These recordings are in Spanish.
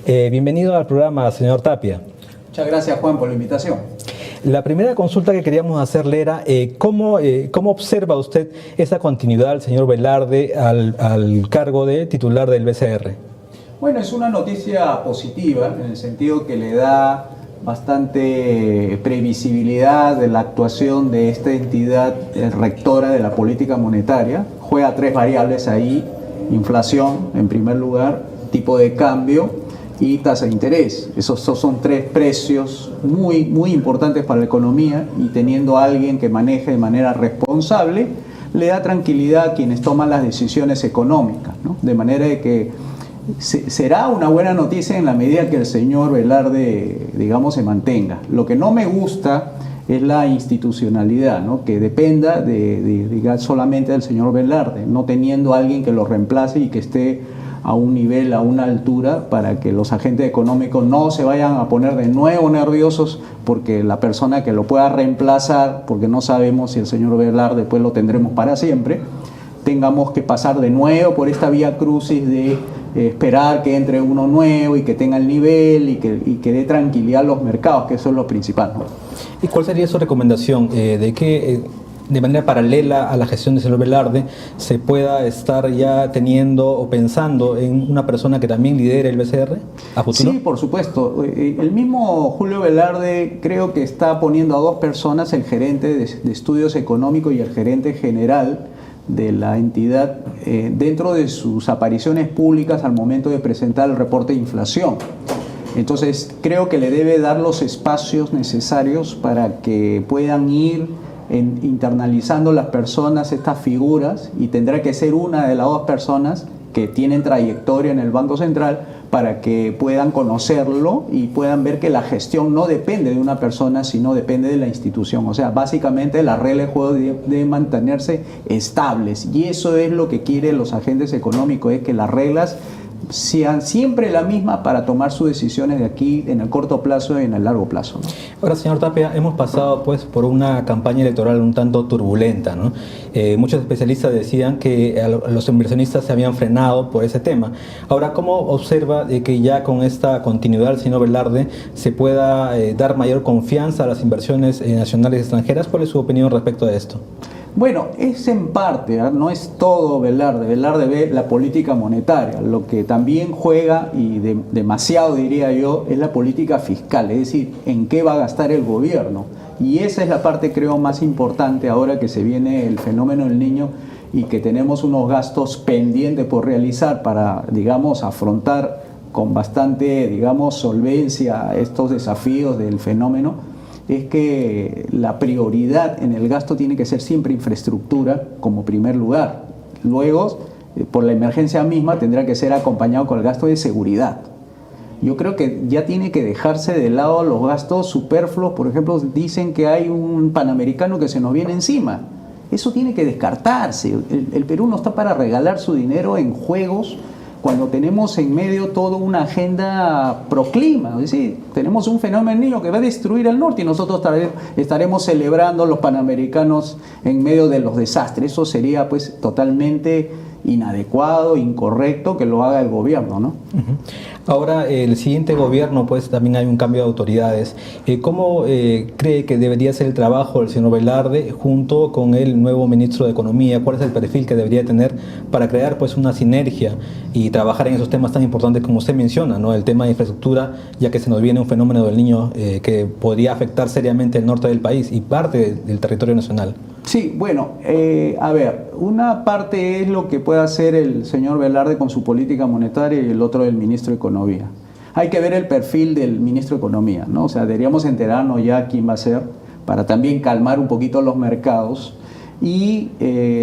Bienvenido al programa, señor Tapia. Muchas gracias, Juan, por la invitación. La primera consulta que queríamos hacerle era ¿cómo observa usted esa continuidad del señor Velarde al cargo de titular del BCR? Bueno, es una noticia positiva en el sentido que le da bastante previsibilidad de la actuación de esta entidad rectora de la política monetaria. Juega tres variables ahí: inflación en primer lugar, tipo de cambio y tasa de interés. Esos son tres precios muy importantes para la economía, y teniendo a alguien que maneje de manera responsable le da tranquilidad a quienes toman las decisiones económicas, ¿no? De manera de que será una buena noticia en la medida que el señor Velarde, digamos, se mantenga. Lo que no me gusta es la institucionalidad, ¿no? Que dependa de solamente del señor Velarde, no teniendo a alguien que lo reemplace y que esté a un nivel, a una altura, para que los agentes económicos no se vayan a poner de nuevo nerviosos porque la persona que lo pueda reemplazar, porque no sabemos si el señor Velarde después lo tendremos para siempre, tengamos que pasar de nuevo por esta vía crucis de esperar que entre uno nuevo y que tenga el nivel y que dé tranquilidad a los mercados, que eso es lo principal, ¿no? ¿Y cuál sería su recomendación de que de manera paralela a la gestión del señor Velarde se pueda estar ya teniendo o pensando en una persona que también lidere el BCR a futuro? Sí, por supuesto. El mismo Julio Velarde creo que está poniendo a dos personas, el gerente de estudios económicos y el gerente general de la entidad, dentro de sus apariciones públicas al momento de presentar el reporte de inflación. Entonces creo que le debe dar los espacios necesarios para que puedan ir internalizando las personas estas figuras, y tendrá que ser una de las dos personas que tienen trayectoria en el Banco Central para que puedan conocerlo y puedan ver que la gestión no depende de una persona, sino depende de la institución. O sea, básicamente la regla de juego debe mantenerse estables, y eso es lo que quieren los agentes económicos, es que las reglas sean siempre la misma para tomar sus decisiones de aquí en el corto plazo y en el largo plazo, ¿no? Ahora, señor Tapia, hemos pasado pues por una campaña electoral un tanto turbulenta, ¿no? Muchos especialistas decían que los inversionistas se habían frenado por ese tema. Ahora, ¿cómo observa de que ya con esta continuidad del señor Velarde se pueda dar mayor confianza a las inversiones nacionales y extranjeras? ¿Cuál es su opinión respecto a esto? Bueno, es en parte, ¿eh? No es todo Velarde. Velarde ve la política monetaria. Lo que también juega, y demasiado diría yo, es la política fiscal, es decir, en qué va a gastar el gobierno. Y esa es la parte, creo, más importante ahora que se viene el fenómeno del Niño y que tenemos unos gastos pendientes por realizar para, digamos, afrontar con bastante, digamos, solvencia estos desafíos del fenómeno. Es que la prioridad en el gasto tiene que ser siempre infraestructura como primer lugar. Luego, por la emergencia misma, tendrá que ser acompañado con el gasto de seguridad. Yo creo que ya tiene que dejarse de lado los gastos superfluos. Por ejemplo, dicen que hay un Panamericano que se nos viene encima. Eso tiene que descartarse. El Perú no está para regalar su dinero en juegos cuando tenemos en medio toda una agenda pro clima. Es decir, tenemos un fenómeno niño que va a destruir el norte y nosotros estaremos celebrando los Panamericanos en medio de los desastres. Eso sería pues totalmente inadecuado, incorrecto que lo haga el gobierno, ¿no? Ahora, el siguiente gobierno, pues también hay un cambio de autoridades. ¿Cómo cree que debería ser el trabajo del señor Velarde junto con el nuevo ministro de Economía? ¿Cuál es el perfil que debería tener para crear pues una sinergia y trabajar en esos temas tan importantes como usted menciona, ¿no? El tema de infraestructura, ya que se nos viene un fenómeno del Niño que podría afectar seriamente el norte del país y parte del territorio nacional. Sí, bueno, a ver, una parte es lo que puede hacer el señor Velarde con su política monetaria y el otro el ministro de Economía. Hay que ver el perfil del ministro de Economía, ¿no? O sea, deberíamos enterarnos ya quién va a ser para también calmar un poquito los mercados. Y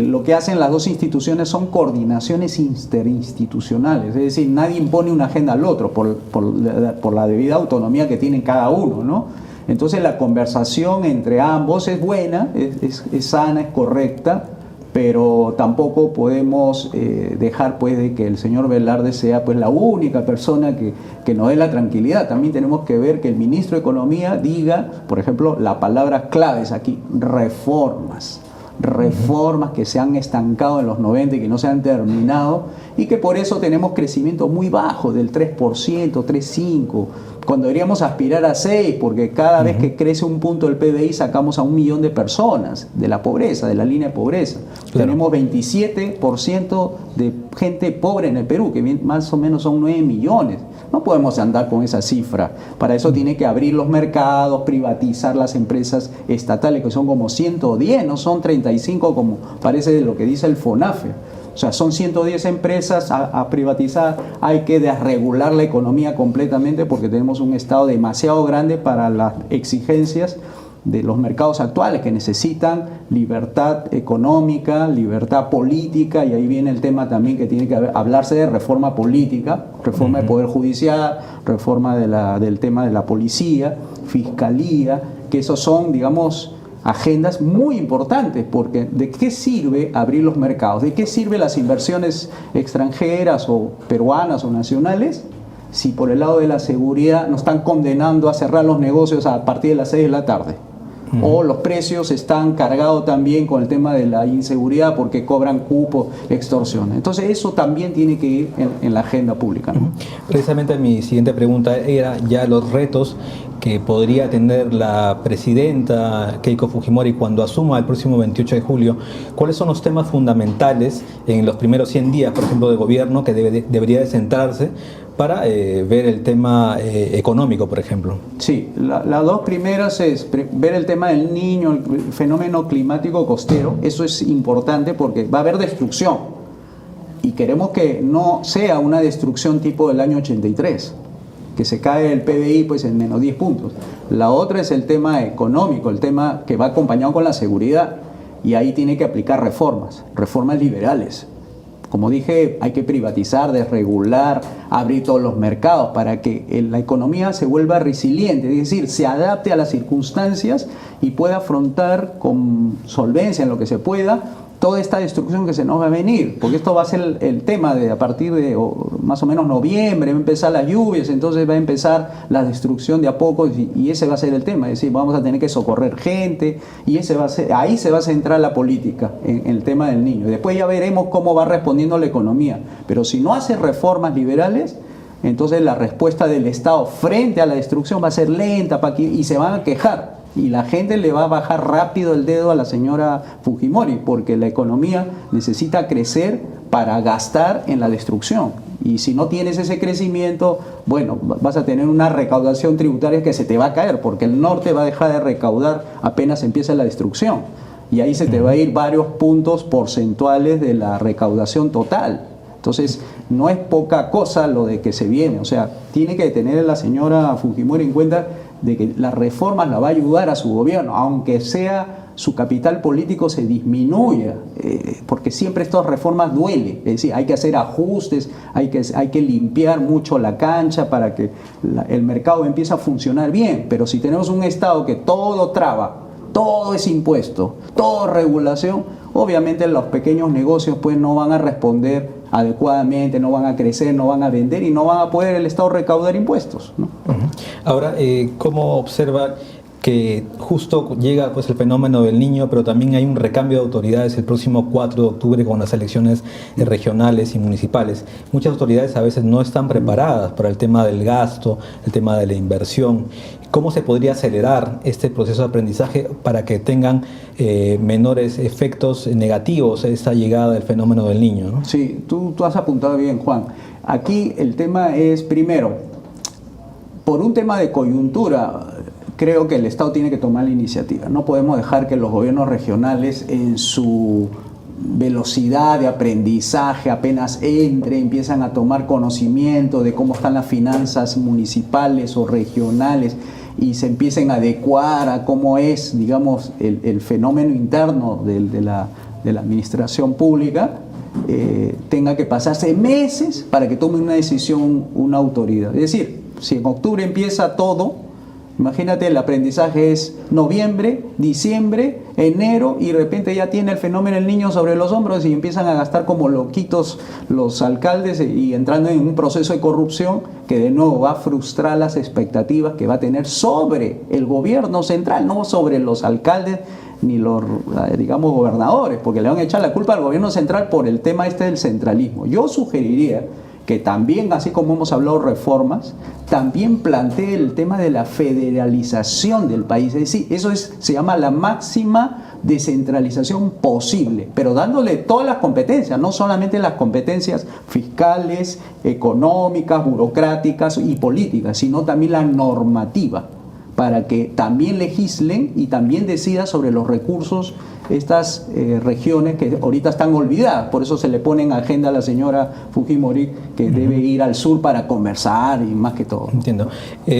lo que hacen las dos instituciones son coordinaciones interinstitucionales, es decir, nadie impone una agenda al otro por la debida autonomía que tienen cada uno, ¿no? Entonces la conversación entre ambos es buena, es sana, es correcta, pero tampoco podemos dejar pues de que el señor Velarde sea pues la única persona que nos dé la tranquilidad. También tenemos que ver que el ministro de Economía diga, por ejemplo, las palabras claves aquí: reformas que se han estancado en los 90 y que no se han terminado, y que por eso tenemos crecimiento muy bajo, del 3%, 3,5%, cuando deberíamos aspirar a 6%, porque cada vez que crece un punto del PBI sacamos a 1 millón de personas de la pobreza, de la línea de pobreza. Claro. Tenemos 27% de gente pobre en el Perú, que más o menos son 9 millones. No podemos andar con esa cifra. Para eso tiene que abrir los mercados, privatizar las empresas estatales, que son como 110, no son 35 como parece de lo que dice el FONAFE. O sea, son 110 empresas a privatizar, hay que desregular la economía completamente porque tenemos un Estado demasiado grande para las exigencias de los mercados actuales, que necesitan libertad económica, libertad política, y ahí viene el tema también que tiene que hablarse de reforma política, reforma del Poder Judicial, reforma del tema de la policía, fiscalía, que esos son, digamos, agendas muy importantes, porque ¿de qué sirve abrir los mercados? ¿De qué sirve las inversiones extranjeras o peruanas o nacionales si por el lado de la seguridad nos están condenando a cerrar los negocios a partir de las 6 de la tarde? O los precios están cargados también con el tema de la inseguridad porque cobran cupos, extorsiones. Entonces eso también tiene que ir en la agenda pública, ¿no? Precisamente mi siguiente pregunta era ya los retos que podría tener la presidenta Keiko Fujimori cuando asuma el próximo 28 de julio. ¿Cuáles son los temas fundamentales en los primeros 100 días, por ejemplo, de gobierno que debería de centrarse para ver el tema económico, por ejemplo? Sí, las dos primeras es ver el tema del niño, el fenómeno climático costero. Eso es importante porque va a haber destrucción y queremos que no sea una destrucción tipo del año 83, que se cae el PBI pues en menos 10 puntos. La otra es el tema económico, el tema que va acompañado con la seguridad, y ahí tiene que aplicar reformas liberales. Como dije, hay que privatizar, desregular, abrir todos los mercados para que la economía se vuelva resiliente, es decir, se adapte a las circunstancias y pueda afrontar con solvencia en lo que se pueda toda esta destrucción que se nos va a venir, porque esto va a ser el tema de a partir de más o menos noviembre, va a empezar las lluvias, entonces va a empezar la destrucción de a poco y ese va a ser el tema, es decir, vamos a tener que socorrer gente y ahí se va a centrar la política en el tema del niño. Después ya veremos cómo va respondiendo la economía, pero si no hace reformas liberales, entonces la respuesta del Estado frente a la destrucción va a ser lenta y se van a quejar. Y la gente le va a bajar rápido el dedo a la señora Fujimori, porque la economía necesita crecer para gastar en la destrucción. Y si no tienes ese crecimiento, bueno, vas a tener una recaudación tributaria que se te va a caer, porque el norte va a dejar de recaudar apenas empieza la destrucción. Y ahí se te va a ir varios puntos porcentuales de la recaudación total. Entonces, no es poca cosa lo de que se viene. O sea, tiene que tener la señora Fujimori en cuenta de que las reformas la va a ayudar a su gobierno, aunque sea su capital político se disminuya, porque siempre estas reformas duelen, es decir, hay que hacer ajustes, hay que limpiar mucho la cancha para que el mercado empiece a funcionar bien, pero si tenemos un Estado que todo traba, todo es impuesto, todo regulación, obviamente los pequeños negocios pues no van a responder adecuadamente, no van a crecer, no van a vender y no van a poder el Estado recaudar impuestos, ¿no? Ahora, ¿cómo observa que justo llega pues el fenómeno del niño, pero también hay un recambio de autoridades el próximo 4 de octubre con las elecciones regionales y municipales? Muchas autoridades a veces no están preparadas para el tema del gasto, el tema de la inversión. ¿Cómo se podría acelerar este proceso de aprendizaje para que tengan menores efectos negativos esta llegada del fenómeno del niño, ¿no? Sí, tú has apuntado bien, Juan. Aquí el tema es, primero, por un tema de coyuntura, creo que el Estado tiene que tomar la iniciativa. No podemos dejar que los gobiernos regionales en su velocidad de aprendizaje apenas empiezan a tomar conocimiento de cómo están las finanzas municipales o regionales y se empiecen a adecuar a cómo es, digamos, el fenómeno interno de la administración pública, tenga que pasarse meses para que tome una decisión una autoridad. Es decir, si en octubre empieza todo, Imagínate, el aprendizaje es noviembre, diciembre, enero, y de repente ya tiene el fenómeno del niño sobre los hombros y empiezan a gastar como loquitos los alcaldes y entrando en un proceso de corrupción que de nuevo va a frustrar las expectativas que va a tener sobre el gobierno central, no sobre los alcaldes ni los, digamos, gobernadores, porque le van a echar la culpa al gobierno central por el tema este del centralismo. Yo sugeriría que también, así como hemos hablado de reformas, también plantee el tema de la federalización del país. Es decir, se llama la máxima descentralización posible, pero dándole todas las competencias, no solamente las competencias fiscales, económicas, burocráticas y políticas, sino también la normativa, para que también legislen y también decidan sobre los recursos estas regiones que ahorita están olvidadas. Por eso se le pone en agenda a la señora Fujimori que debe ir al sur para conversar y más que todo. Entiendo.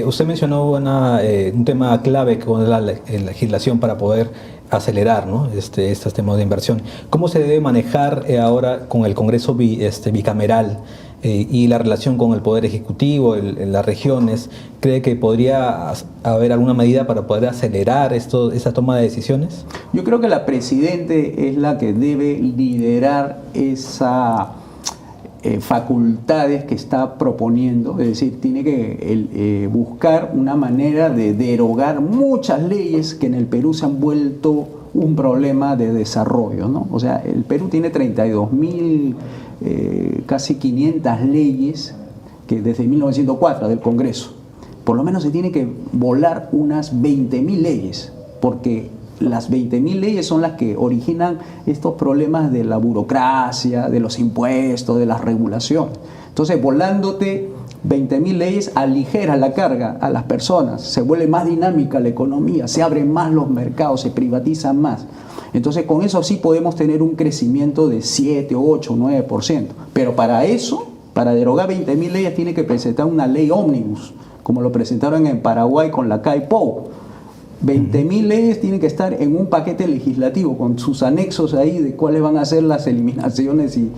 Usted mencionó un tema clave con la legislación para poder acelerar, ¿no? Estos temas de inversión. ¿Cómo se debe manejar ahora con el Congreso bicameral y la relación con el Poder Ejecutivo en las regiones? ¿Cree que podría haber alguna medida para poder acelerar esa toma de decisiones? Yo creo que la Presidente es la que debe liderar esa facultades que está proponiendo, es decir, tiene que buscar una manera de derogar muchas leyes que en el Perú se han vuelto un problema de desarrollo, ¿no? O sea, el Perú tiene 32.000, casi 500 leyes que desde 1904 del Congreso. Por lo menos se tiene que volar unas 20.000 leyes, porque las 20.000 leyes son las que originan estos problemas de la burocracia, de los impuestos, de las regulaciones. Entonces, volándote 20.000 leyes, aligera la carga a las personas, se vuelve más dinámica la economía, se abren más los mercados, se privatizan más. Entonces, con eso sí podemos tener un crecimiento de 7, 8, 9%. Pero para eso, para derogar 20.000 leyes, tiene que presentar una ley ómnibus, como lo presentaron en Paraguay con la CAIPO. 20.000 leyes tienen que estar en un paquete legislativo con sus anexos ahí de cuáles van a ser las eliminaciones y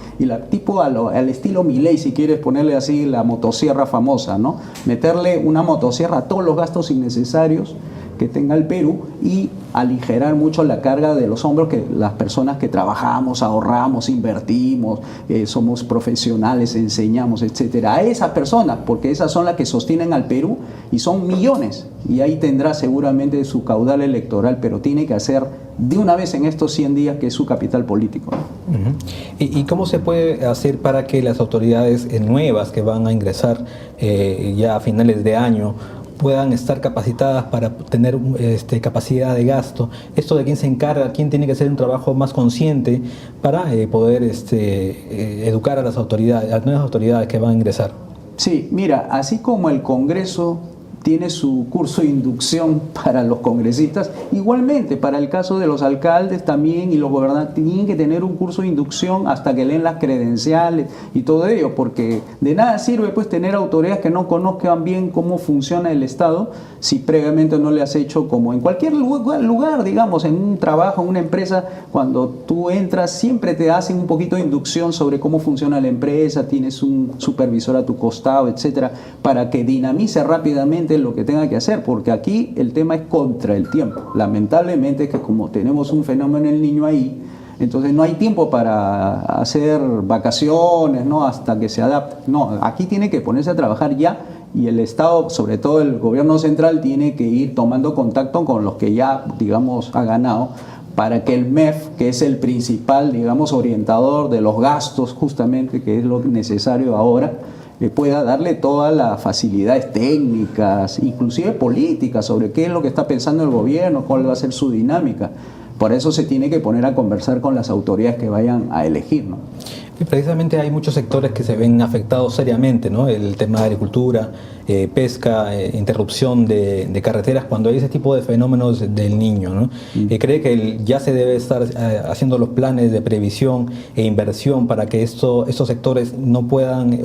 tipo al estilo Milei, si quieres ponerle así la motosierra famosa, ¿no? Meterle una motosierra a todos los gastos innecesarios que tenga el Perú y aligerar mucho la carga de los hombros que las personas que trabajamos, ahorramos, invertimos, somos profesionales, enseñamos, etcétera, a esas personas, porque esas son las que sostienen al Perú y son millones, y ahí tendrá seguramente su caudal electoral, pero tiene que hacer de una vez en estos 100 días, que es su capital político, ¿no? ¿Y cómo se puede hacer para que las autoridades nuevas que van a ingresar ya a finales de año puedan estar capacitadas para tener capacidad de gasto? Esto de quién se encarga, quién tiene que hacer un trabajo más consciente para poder educar a las autoridades, a las nuevas autoridades que van a ingresar. Sí, mira, así como el Congreso tiene su curso de inducción para los congresistas, igualmente para el caso de los alcaldes también y los gobernantes tienen que tener un curso de inducción hasta que leen las credenciales y todo ello, porque de nada sirve pues tener autoridades que no conozcan bien cómo funciona el Estado si previamente no le has hecho, como en cualquier lugar, digamos, en un trabajo, en una empresa, cuando tú entras siempre te hacen un poquito de inducción sobre cómo funciona la empresa, tienes un supervisor a tu costado, etcétera, para que dinamice rápidamente lo que tenga que hacer, porque aquí el tema es contra el tiempo. Lamentablemente es que como tenemos un fenómeno del niño ahí, entonces no hay tiempo para hacer vacaciones, ¿no? Hasta que se adapte. No, aquí tiene que ponerse a trabajar ya, y el Estado, sobre todo el gobierno central, tiene que ir tomando contacto con los que ya, digamos, ha ganado, para que el MEF, que es el principal, digamos, orientador de los gastos justamente, que es lo necesario ahora, pueda darle todas las facilidades técnicas, inclusive políticas, sobre qué es lo que está pensando el gobierno, cuál va a ser su dinámica. Por eso se tiene que poner a conversar con las autoridades que vayan a elegir, ¿no? Y precisamente hay muchos sectores que se ven afectados seriamente, ¿no? El tema de agricultura, pesca, interrupción de carreteras, cuando hay ese tipo de fenómenos del niño, ¿no? ¿Cree que ya se debe estar haciendo los planes de previsión e inversión para que estos sectores no puedan,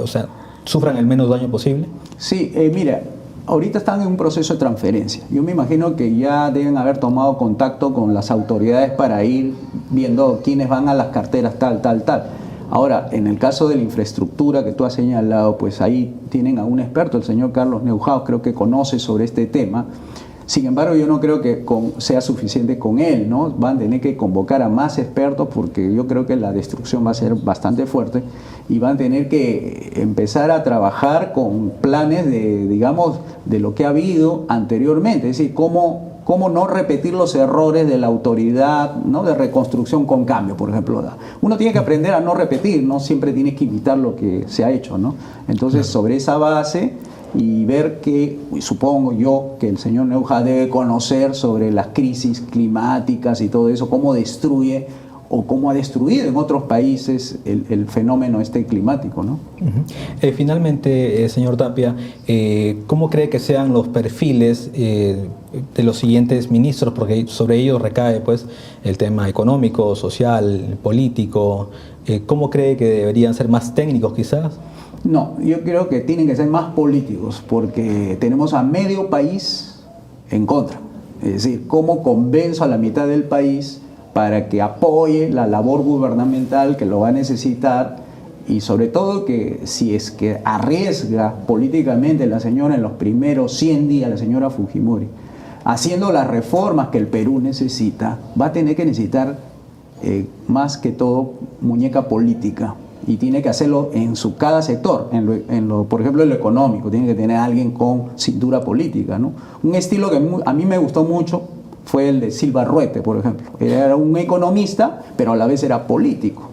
sufran el menos daño posible? Sí, mira, ahorita están en un proceso de transferencia. Yo me imagino que ya deben haber tomado contacto con las autoridades para ir viendo quiénes van a las carteras tal. Ahora, en el caso de la infraestructura que tú has señalado, pues ahí tienen a un experto, el señor Carlos Neuhaus, creo que conoce sobre este tema. Sin embargo, yo no creo que sea suficiente con él, ¿no? Van a tener que convocar a más expertos porque yo creo que la destrucción va a ser bastante fuerte y van a tener que empezar a trabajar con planes digamos, de lo que ha habido anteriormente, es decir, cómo no repetir los errores de la autoridad, ¿no? De reconstrucción con cambio, por ejemplo. Uno tiene que aprender a no repetir, no siempre tienes que imitar lo que se ha hecho, ¿no? Entonces, sobre esa base y ver que, supongo yo, que el señor Neuhaus debe conocer sobre las crisis climáticas y todo eso, cómo destruye o cómo ha destruido en otros países el fenómeno climático, ¿no? Finalmente, señor Tapia, ¿cómo cree que sean los perfiles de los siguientes ministros? Porque sobre ellos recae pues el tema económico, social, político. ¿Cómo cree que deberían ser más técnicos quizás? No, yo creo que tienen que ser más políticos porque tenemos a medio país en contra. Es decir, ¿cómo convenzo a la mitad del país para que apoye la labor gubernamental que lo va a necesitar? Y sobre todo que si es que arriesga políticamente la señora en los primeros 100 días, la señora Fujimori, haciendo las reformas que el Perú necesita, va a tener que necesitar más que todo muñeca política. Y tiene que hacerlo en cada sector, por ejemplo, en lo económico, tiene que tener a alguien con cintura política, ¿no? Un estilo que a mí me gustó mucho fue el de Silva Ruete, por ejemplo. Era un economista, pero a la vez era político.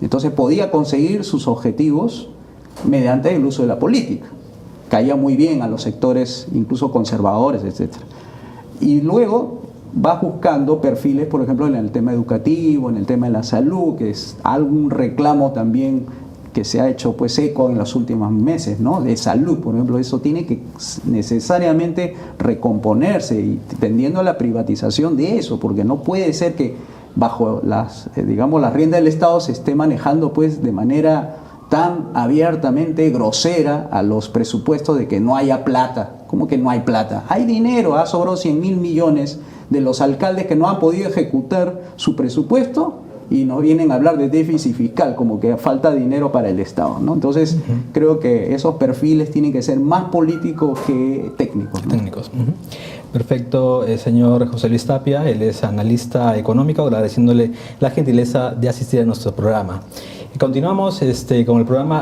Entonces podía conseguir sus objetivos mediante el uso de la política. Caía muy bien a los sectores, incluso conservadores, etc. Y luego va buscando perfiles, por ejemplo, en el tema educativo, en el tema de la salud, que es algún reclamo también que se ha hecho pues eco en los últimos meses, ¿no? De salud, por ejemplo, eso tiene que necesariamente recomponerse y tendiendo a la privatización de eso, porque no puede ser que bajo las riendas del Estado se esté manejando pues de manera tan abiertamente grosera a los presupuestos de que no haya plata. ¿Cómo que no hay plata? Hay dinero, ha sobrado 100.000 millones de los alcaldes que no han podido ejecutar su presupuesto y nos vienen a hablar de déficit fiscal, como que falta dinero para el Estado, ¿no? Entonces, creo que esos perfiles tienen que ser más políticos que técnicos, ¿no? Técnicos. Perfecto, señor José Luis Tapia, él es analista económico, agradeciéndole la gentileza de asistir a nuestro programa. Y continuamos con el programa